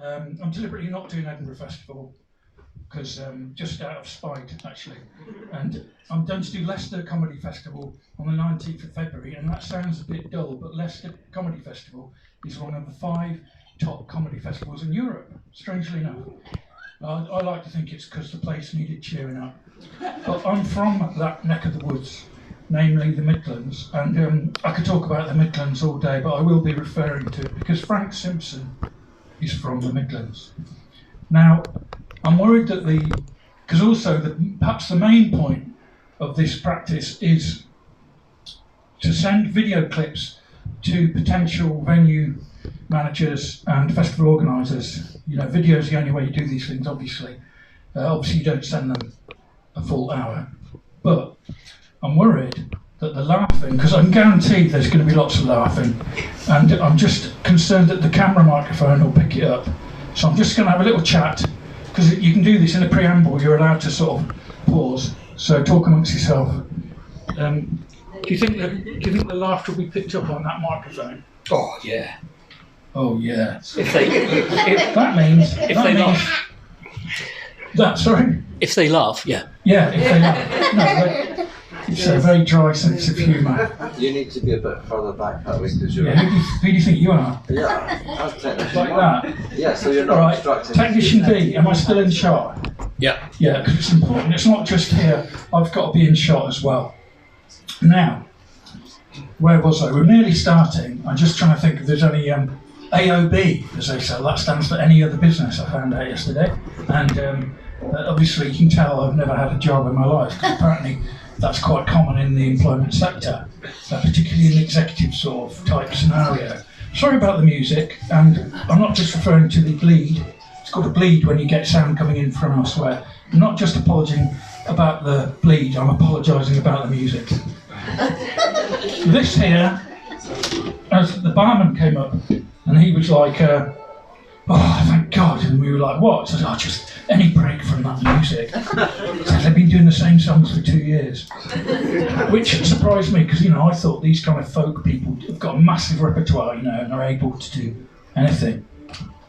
I'm deliberately not doing Edinburgh Festival because just out of spite, actually. And I'm going to do Leicester Comedy Festival on the 19th of February, and that sounds a bit dull, but Leicester Comedy Festival is one of the 5 top comedy festivals in Europe, strangely enough. I like to think it's because the place needed cheering up. But I'm from that neck of the woods, namely the Midlands, and I could talk about the Midlands all day, but I will be referring to it because Frank Simpson is from the Midlands. Now, I'm worried that because also perhaps the main point of this practice is to send video clips to potential venue managers and festival organisers. You know, video is the only way you do these things, obviously. Obviously you don't send them a full hour, but I'm worried that the laughing, because I can guarantee there's going to be lots of laughing, and I'm just concerned that the camera microphone will pick it up. So I'm just going to have a little chat, because you can do this in a preamble, you're allowed to sort of pause, so talk amongst yourself. Do you think the laughter will be picked up on that microphone? Oh yeah. Oh yeah. If that means sorry? If they laugh, yeah. Yeah, if they laugh. No, it's a very dry sense of humour. You need to be a bit further back that way because you're. Yeah, who do you think you are? Yeah, that's technician. Like that? Yeah, so you're not right. obstructing. Technician B, am I still in shot? Yeah. Yeah, because it's important. It's not just here. I've got to be in shot as well. Now, where was I? We're nearly starting. I'm just trying to think if there's any AOB, as they say. That stands for any other business, I found out yesterday. And obviously you can tell I've never had a job in my life, because apparently that's quite common in the employment sector, particularly in the executive sort of type scenario. Sorry about the music, and I'm not just referring to the bleed. It's called a bleed when you get sound coming in from elsewhere. I'm not just apologising about the bleed, I'm apologising about the music. This here, as the barman came up, and he was like, oh, thank God. And we were like, what? I said, oh, just any break from that music. He said, they've been doing the same songs for 2 years. Which surprised me, because, I thought these kind of folk people have got a massive repertoire, and are able to do anything.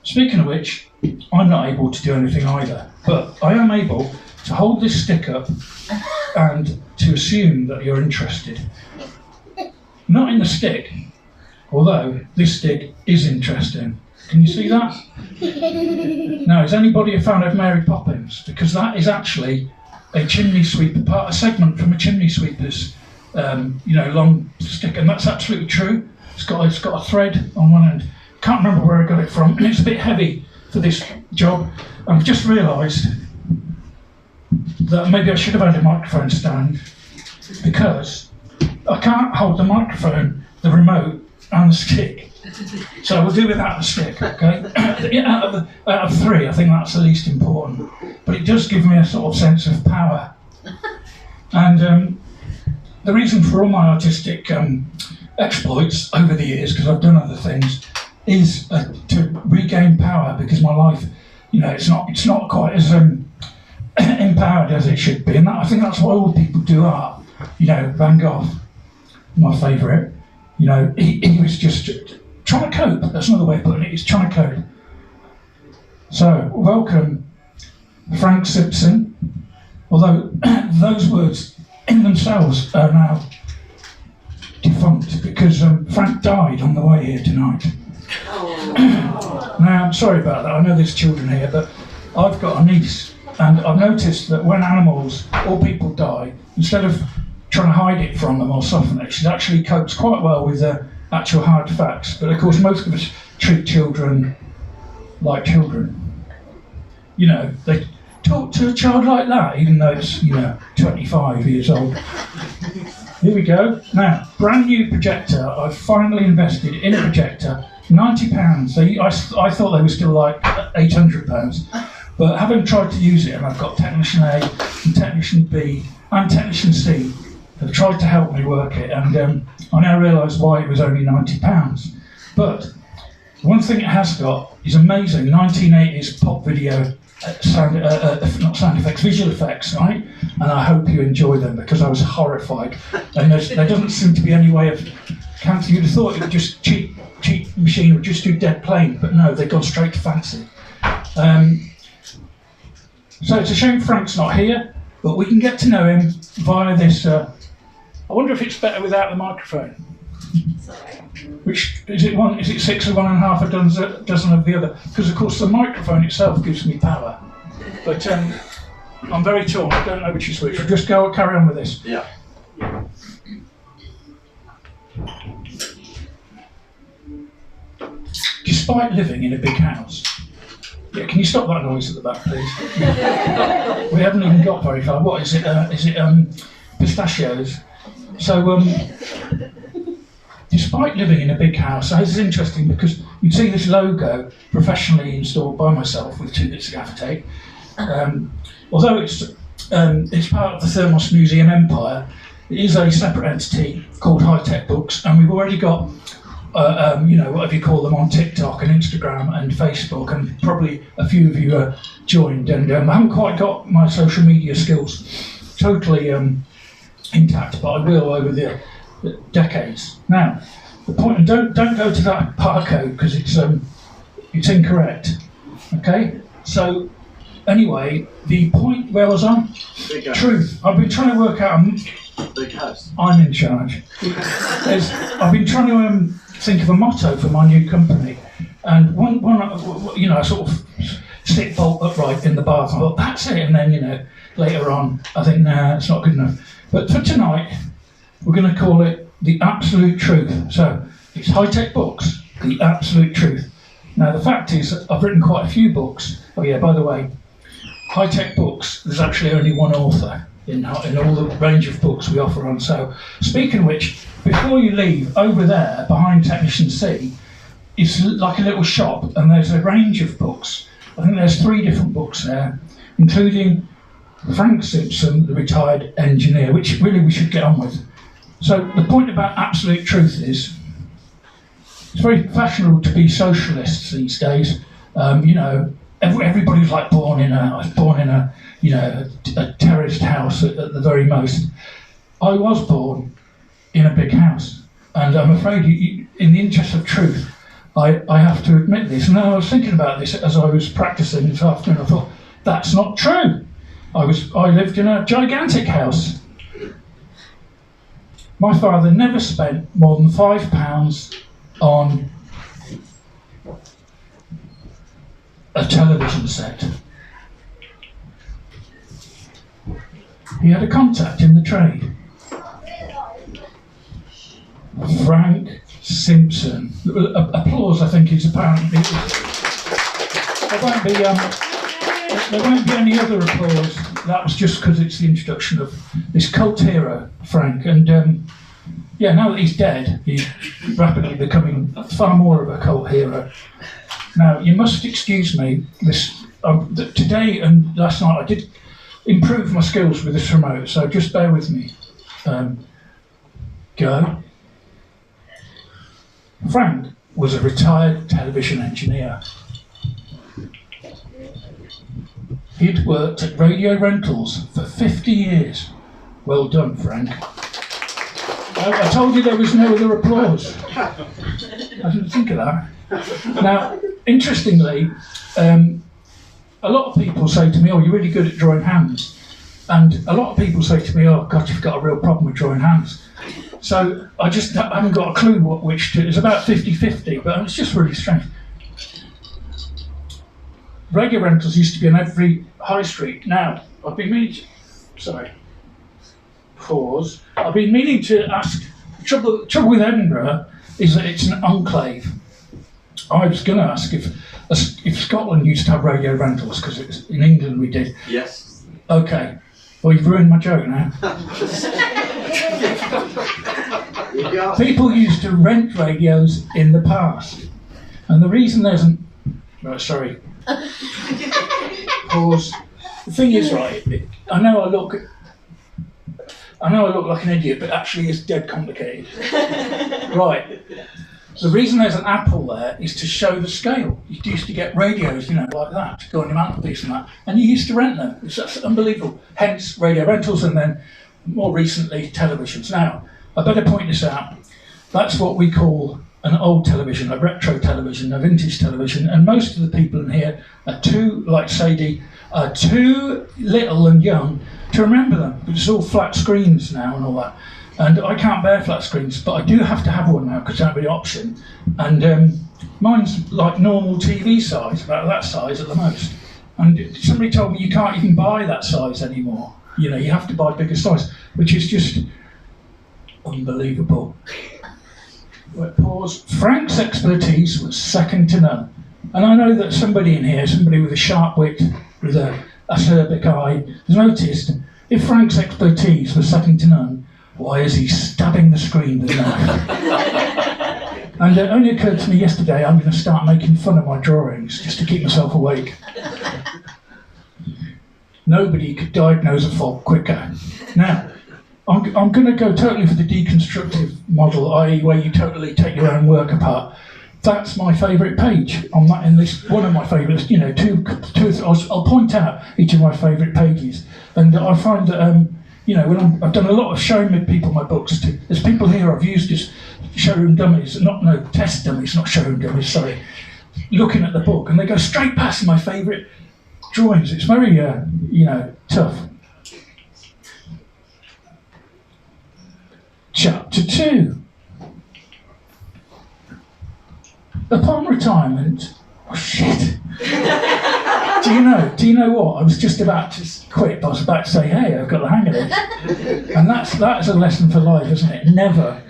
Speaking of which, I'm not able to do anything either. But I am able to hold this stick up and to assume that you're interested. Not in the stick, although this stick is interesting. Can you see that? Now, is anybody a fan of Mary Poppins? Because that is actually a chimney sweeper, a segment from a chimney sweeper's, long stick, and that's absolutely true. It's got a thread on one end. Can't remember where I got it from, and it's a bit heavy for this job. I've just realised that maybe I should have had a microphone stand, because I can't hold the microphone, the remote, and the stick. So we'll do without the stick, okay? out of 3, I think that's the least important. But it does give me a sort of sense of power. And the reason for all my artistic exploits over the years, because I've done other things, is to regain power, because my life, it's not quite as empowered as it should be. And I think that's why all people do art. Van Gogh, my favourite, he was just trying to cope. That's another way of putting it. He's trying to cope. So, welcome, Frank Simpson. Although those words in themselves are now defunct, because Frank died on the way here tonight. Now, I'm sorry about that. I know there's children here, but I've got a niece, and I've noticed that when animals or people die, instead of trying to hide it from them or soften it, she actually copes quite well with actual hard facts. But of course, most of us treat children like children. They talk to a child like that, even though it's 25 years old. Here we go. Now, brand new projector. I've finally invested in a projector. £90. I thought they were still like £800. But having tried to use it, and I've got Technician A and Technician B and Technician C have tried to help me work it, and I now realise why it was only £90. But one thing it has got is amazing 1980s pop video visual effects, right? And I hope you enjoy them, because I was horrified. And there doesn't seem to be any way of counting. You'd have thought it would just cheap machine would just do dead plain, but no, they've gone straight to fancy. So it's a shame Frank's not here, but we can get to know him via this. I wonder if it's better without the microphone. Which is it? Is it 6 of one and half a dozen of the other? Because of course the microphone itself gives me power. But I'm very torn. I don't know which is which. We'll just carry on with this. Yeah. Despite living in a big house. Yeah, can you stop that noise at the back, please? We haven't even got very far. What is it? Is it pistachios? So, despite living in a big house, so this is interesting because you'd see this logo professionally installed by myself with 2 bits of gaffer tape. Although it's part of the Thermos Museum empire, it is a separate entity called High Tech Books, and we've already got whatever you call them on TikTok and Instagram and Facebook, and probably a few of you are joined. And I haven't quite got my social media skills totally intact, but I will over the decades. Now, the point, and don't go to that barcode because it's incorrect. Okay, so anyway, the point where was I? Truth. I've been trying to work out. Big house. I'm in charge. I've been trying to think of a motto for my new company, and one I sort of sit bolt upright in the bath. I thought that's it, and then later on I think nah, it's not good enough. But for tonight, we're going to call it the absolute truth. So it's High Tech Books, the absolute truth. Now the fact is, I've written quite a few books. Oh yeah, by the way, High Tech Books. There's actually only one author in all the range of books we offer on. So, speaking of which, before you leave, over there, behind Technician C, it's like a little shop, and there's a range of books. I think there's 3 different books there, including Frank Simpson, the retired engineer, which really we should get on with. So, the point about absolute truth is, it's very fashionable to be socialists these days. Everybody's like born in a terraced house at the very most. I was born in a big house, and I'm afraid, in the interest of truth, I have to admit this. And I was thinking about this as I was practicing this afternoon. I thought, that's not true. I lived in a gigantic house. My father never spent more than £5 on a television set. He had a contact in the trade. Frank Simpson. Applause, I think, is apparently. There won't be any other applause. That was just because it's the introduction of this cult hero, Frank. And now that he's dead, he's rapidly becoming far more of a cult hero. Now, you must excuse me. Today and last night, I did improve my skills with this remote, so just bear with me. Go. Frank was a retired television engineer. He'd worked at Radio Rentals for 50 years. Well done, Frank. I told you there was no other applause. I didn't think of that. Now, interestingly, a lot of people say to me, oh, you're really good at drawing hands. And a lot of people say to me, oh, God, you've got a real problem with drawing hands. So I haven't got a clue which to. It's about 50-50, but it's just really strange. Radio Rentals used to be on every high street. Now, I've been meaning to ask, the trouble with Edinburgh is that it's an enclave. I was going to ask if Scotland used to have Radio Rentals, because in England we did. Yes. Okay. Well, you've ruined my joke now. People used to rent radios in the past. And the reason there's an... Oh, sorry. Pause. The thing is, right, I know I look like an idiot, but actually it's dead complicated. Right. The reason there's an apple there is to show the scale. You used to get radios, like that, to go on your mantelpiece and that, and you used to rent them. That's unbelievable. Hence Radio Rentals, and then more recently televisions. Now, I better point this out. That's what we call an old television, a retro television, a vintage television, and most of the people in here are like Sadie, are too little and young to remember them. It's all flat screens now and all that. And I can't bear flat screens, but I do have to have one now because I don't have the option. And mine's like normal TV size, about that size at the most. And somebody told me you can't even buy that size anymore. You know, you have to buy bigger size, which is just unbelievable. Right, pause. Frank's expertise was second to none. And I know that somebody in here, somebody with a sharp wit, with a acerbic eye, has noticed if Frank's expertise was second to none, why is he stabbing the screen with a knife? And it only occurred to me yesterday I'm going to start making fun of my drawings just to keep myself awake. Nobody could diagnose a fault quicker. Now, I'm going to go totally for the deconstructive model, i.e. where you totally take your own work apart. That's my favourite page on that in this, one of my favourites, you know, I'll point out each of my favourite pages. And I find that, you know, when I've done a lot of showing with people my books too. There's people here I've used as showroom dummies, test dummies, not showroom dummies, sorry, looking at the book, and they go straight past my favourite drawings. It's very, you know, tough. Chapter 2. Upon retirement, oh shit. Do you know what? I was just about to quit, but I was about to say, hey, I've got the hang of this. And that's a lesson for life, isn't it? Never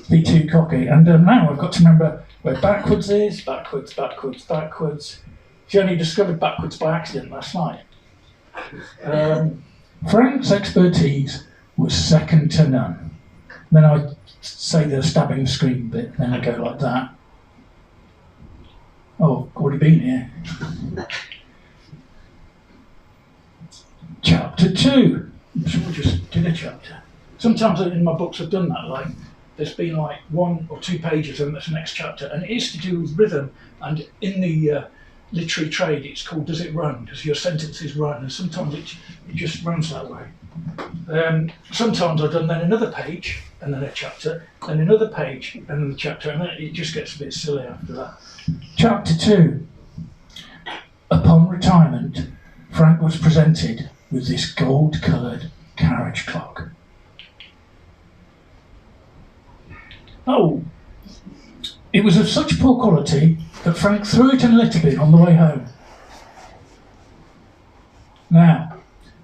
be too cocky. And now I've got to remember where backwards is, backwards. She only discovered backwards by accident last night. Frank's expertise was second to none. Then I say the stabbing the screen bit, then I go like that. Oh, already been here. Chapter 2. I'm sure I just did a chapter. Sometimes in my books I've done that, like there's been like 1 or 2 pages and that's the next chapter, and it is to do with rhythm, and in the literary trade it's called does it run? Does your sentences run? And sometimes it just runs that way. Sometimes I've done then another page and then a chapter, then another page and then a chapter, and then it just gets a bit silly after that. Chapter 2. Upon retirement, Frank was presented with this gold-coloured carriage clock. Oh, it was of such poor quality that Frank threw it in a litter bin on the way home. Now,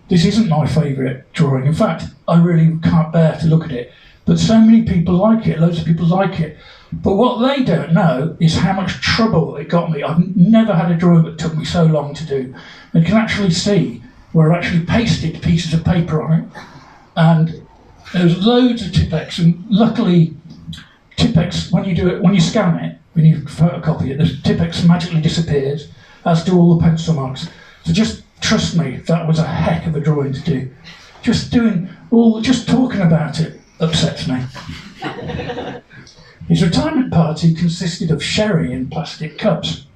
this isn't my favourite drawing. In fact, I really can't bear to look at it. But so many people like it, loads of people like it. But what they don't know is how much trouble it got me. I've never had a drawing that took me so long to do. You can actually see where I've actually pasted pieces of paper on it. And there's loads of Tipex, and luckily Tipex, when you scan it, when you photocopy it, the Tipex magically disappears, as do all the pencil marks. So just trust me, that was a heck of a drawing to do. Just talking about it upsets me. His retirement party consisted of sherry in plastic cups.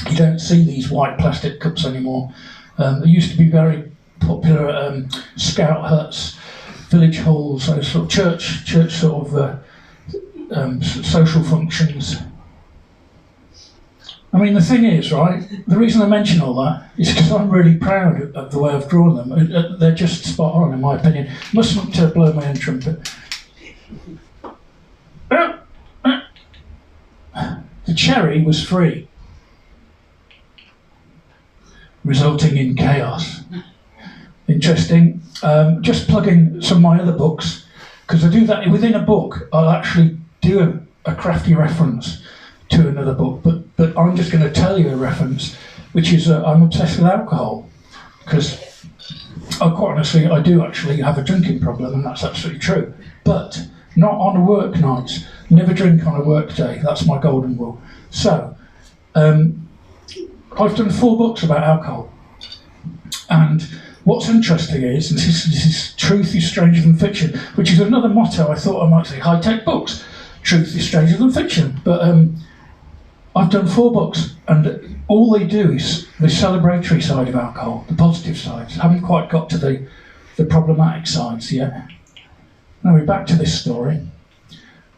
You don't see these white plastic cups anymore. They used to be very popular at scout huts, village halls, so sort of church sort of social functions. I mean, the thing is, right, the reason I mention all that is because I'm really proud of the way I've drawn them. They're just spot on, in my opinion. Mustn't blow my own trumpet. The cherry was free, resulting in chaos. Interesting. Just plugging some of my other books, because I do that within a book. I'll actually do a crafty reference to another book, but I'm just going to tell you a reference, which is I'm obsessed with alcohol, because quite honestly I do actually have a drinking problem, and that's absolutely true, but not on a work night. Never drink on a work day. That's my golden rule. So I've done 4 books about alcohol, and what's interesting is, and this is truth is stranger than fiction, which is another motto. I thought I might say high-tech books, truth is stranger than fiction, but I've done 4 books, and all they do is the celebratory side of alcohol, the positive sides. Haven't quite got to the problematic sides yet. Now we're back to this story.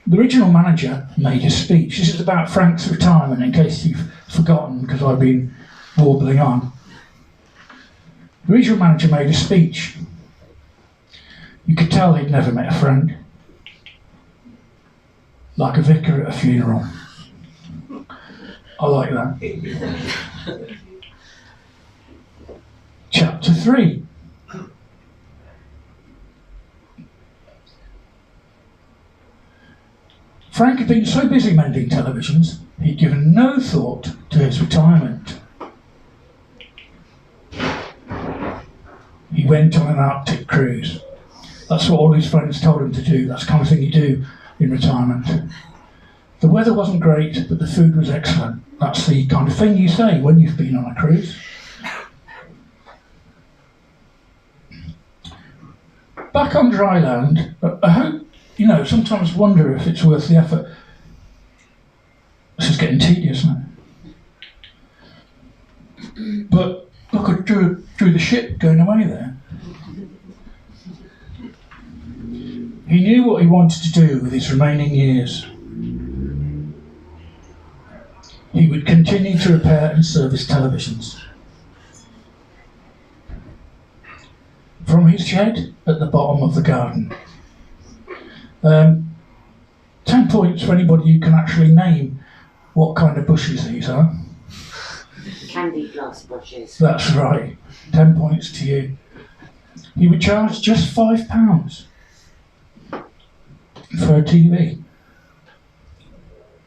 The original manager made a speech. This is about Frank's retirement, in case you've forgotten, because I've been warbling on. The original manager made a speech. You could tell he'd never met a Frank. Like a vicar at a funeral. I like that. Chapter 3. Frank had been so busy mending televisions, he'd given no thought to his retirement. He went on an Arctic cruise. That's what all his friends told him to do. That's the kind of thing you do in retirement. The weather wasn't great, but the food was excellent. That's the kind of thing you say when you've been on a cruise. Back on dry land, I hope, sometimes wonder if it's worth the effort. This is getting tedious now. But look, I drew the ship going away there. He knew what he wanted to do with his remaining years. He would continue to repair and service televisions. From his shed at the bottom of the garden. 10 points for anybody who can actually name what kind of bushes these are. Candy floss bushes. That's right. 10 points to you. He would charge just £5 for a TV.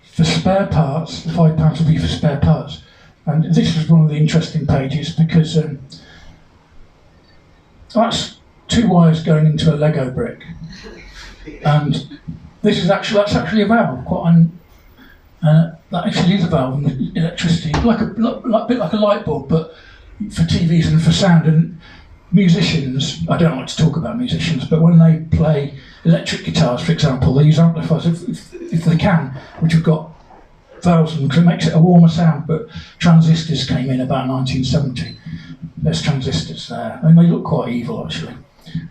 For spare parts, £5 would be for spare parts. And this is one of the interesting pages because that's 2 wires going into a Lego brick. And that's actually a valve, that actually is a valve in the electricity, a bit like a light bulb, but for TVs and for sound. And musicians, I don't like to talk about musicians, but when they play electric guitars, for example, they use amplifiers, if they can, which have got valves in them, because it makes it a warmer sound, but transistors came in about 1970. There's transistors there, and they look quite evil, actually.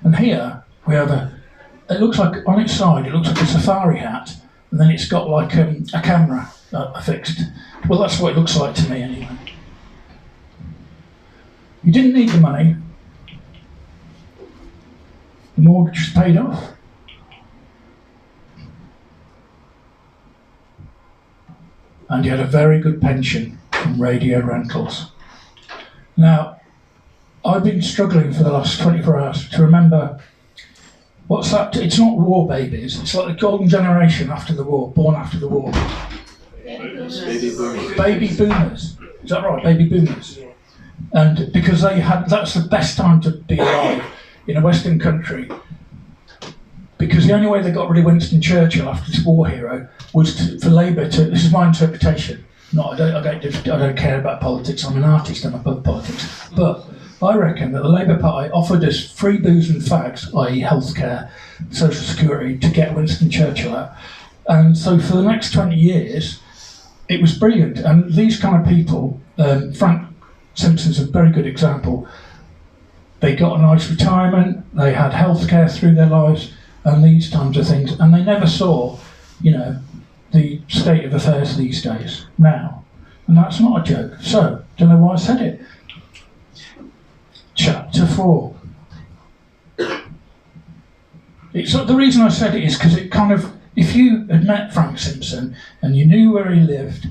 And here, we have it looks like, on its side, it looks like a safari hat, and then it's got like a camera affixed. Well, that's what it looks like to me, anyway. You didn't need the money. The mortgage was paid off. And he had a very good pension from radio rentals. Now, I've been struggling for the last 24 hours to remember what's that? It's not war babies, it's like the golden generation after the war, born after the war. Baby boomers. Baby boomers. Is that right? Baby boomers. And because that's the best time to be alive in a Western country. Because the only way they got rid of Winston Churchill after this war hero was for Labour to, this is my interpretation, I don't care about politics, I'm an artist, I'm above politics, but I reckon that the Labour Party offered us free booze and fags, i.e. healthcare, social security, to get Winston Churchill out. And so for the next 20 years, it was brilliant. And these kind of people, Frank Simpson's a very good example, they got a nice retirement, they had healthcare through their lives, and these kinds of things, and they never saw, the state of affairs these days, now. And that's not a joke. So, don't know why I said it. Chapter 4. The reason I said it is because it kind of, if you had met Frank Simpson and you knew where he lived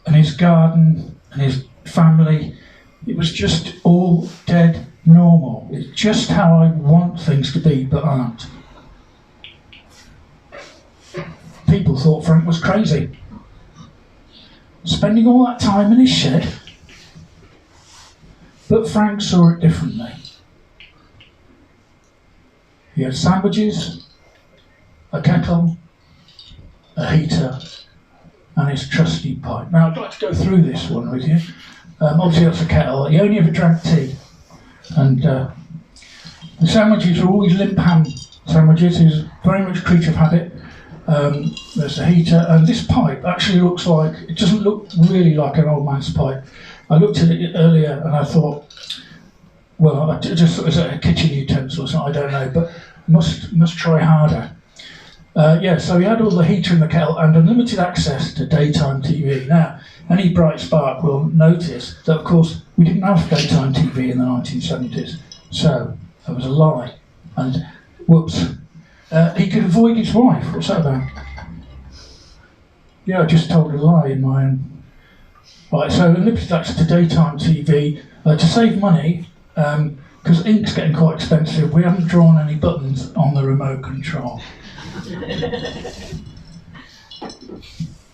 and his garden and his family, it was just all dead normal. It's just how I want things to be but aren't. People thought Frank was crazy. Spending all that time in his shed. But Frank saw it differently. He had sandwiches, a kettle, a heater, and his trusty pipe. Now, I'd like to go through this one with you. Obviously, that's a kettle. He only ever drank tea. And the sandwiches were always limp ham sandwiches. He was very much creature of habit. There's the heater, and this pipe actually looks like, it doesn't look really like an old man's pipe. I looked at it earlier and I thought, well, I just thought it was a kitchen utensil or something, I don't know, but must try harder. Yeah, so he had all the heater in the kettle and unlimited access to daytime TV. Now, any bright spark will notice that, of course, we didn't have daytime TV in the 1970s. So, there was a lie. And, whoops, he could avoid his wife. What's that about? Yeah, I just told a lie in my own. Right, so unlimited access to daytime TV. To save money, because ink's getting quite expensive, we haven't drawn any buttons on the remote control.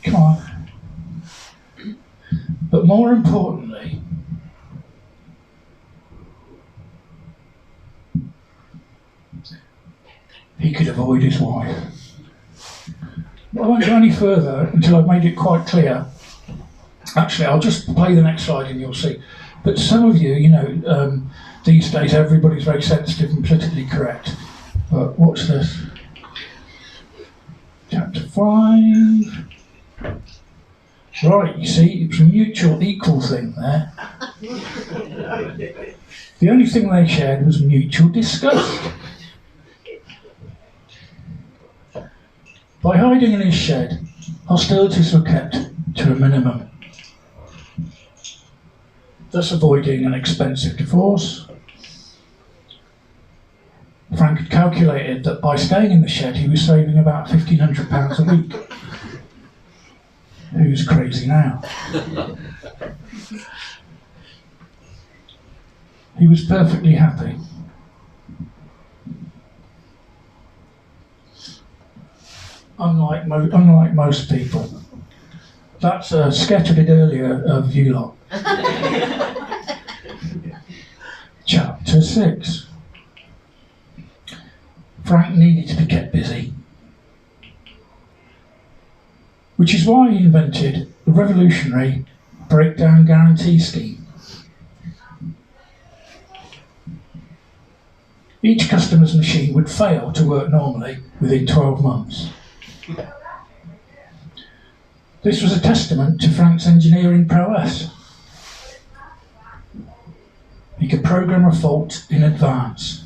Come on. But more importantly, he could avoid his wife. I won't go any further until I've made it quite clear. Actually, I'll just play the next slide and you'll see. But some of you, these days everybody's very sensitive and politically correct. But watch this. Chapter 5. Right, you see, it's a mutual equal thing there. The only thing they shared was mutual disgust. By hiding in his shed, hostilities were kept to a minimum, thus avoiding an expensive divorce. Frank had calculated that by staying in the shed he was saving about £1,500 a week. Who's crazy now? He was perfectly happy. Unlike most people. That's a sketch I did earlier of you lot. Chapter 6. Frank needed to be kept busy, which is why he invented the revolutionary breakdown guarantee scheme. Each customer's machine would fail to work normally within 12 months. This was a testament to Frank's engineering prowess. He could program a fault in advance.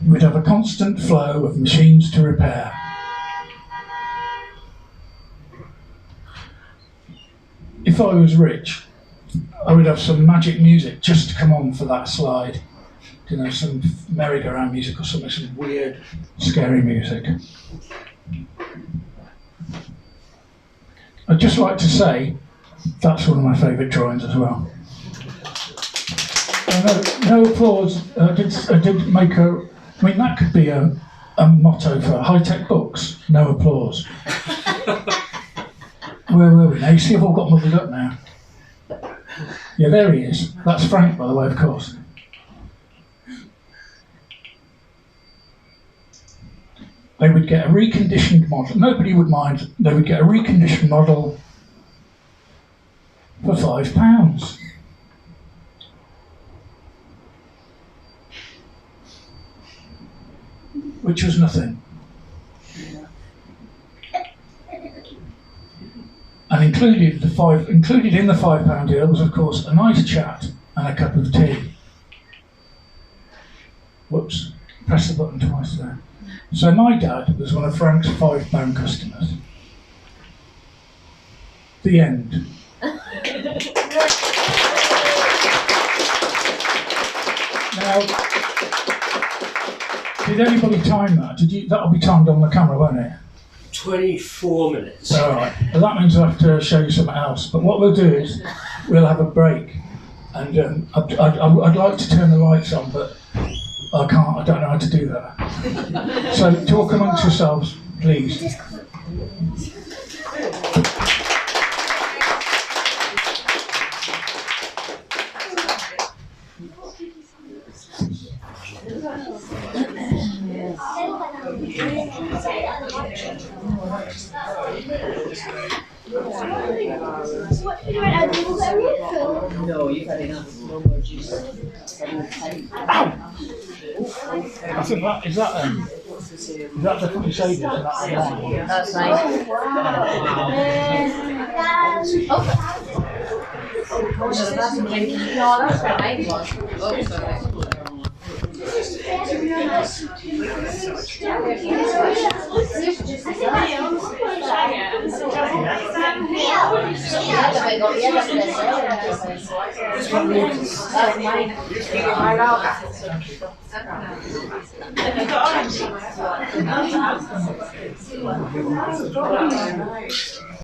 He would have a constant flow of machines to repair. If I was rich, I would have some magic music just to come on for that slide. Some merry-go-round music or something, some weird, scary music. I'd just like to say that's one of my favourite drawings as well. No applause. I did make a. I mean, that could be a motto for high-tech books. No applause. Where were we now? You see, I've all got muddled up now. Yeah, there he is. That's Frank, by the way, of course. They would get a reconditioned model. Nobody would mind. They would get a reconditioned model for £5. Which was nothing. And included in the £5 deal was, of course, a nice chat and a cup of tea. Whoops, press the button twice there. So my dad was one of Frank's £5 customers. The end. Now, did anybody time that? That'll be timed on the camera, won't it? 24 minutes. All right. Well, that means I have to show you something else. But what we'll do is we'll have a break, and I'd like to turn the lights on, but I can't. I don't know how to do that. So talk amongst yourselves, please. No, you've had enough. No more juice. Ow! I think is that the Crusaders? That's nice. No, that's what I was. Oh, sorry. Have you got orange?